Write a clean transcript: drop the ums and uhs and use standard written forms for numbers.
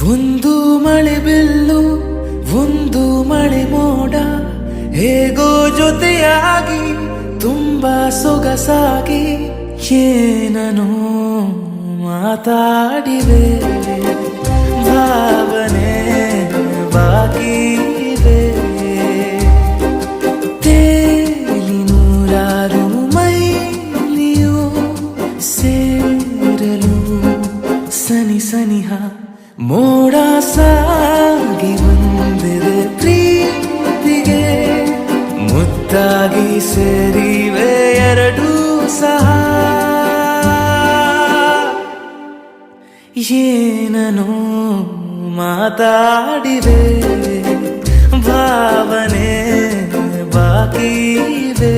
ಒಂದು ಮಳೆ ಬಿಲ್ಲು ಒಂದು ಮಳೆ ಮೋಡ ಹೇಗೋ ಜೊತೆಯಾಗಿ ತುಂಬಾ ಸೊಗಸಾಗಿ ಏನನೋ ಮಾತಾಡಿವೆ ಭಾವನೆ ಬಾಕಿ ಇವೆ ತೇಲಿ ನೂರಾರು ಮೈಲಿಯು ಸೇರಲು ಸನಿ ಸನಿಹ ಮೋಡ ಸಾಗಿ ಬಂದಿದೆ ಪ್ರೀತಿಗೆ ಮುತ್ತಾಗಿ ಸೇರಿವೆ ಎರಡೂ ಸಹ ಏನನೋ ಮಾತಾಡಿವೆ ಭಾವನೆ ಬಾಕಿ ಇವೆ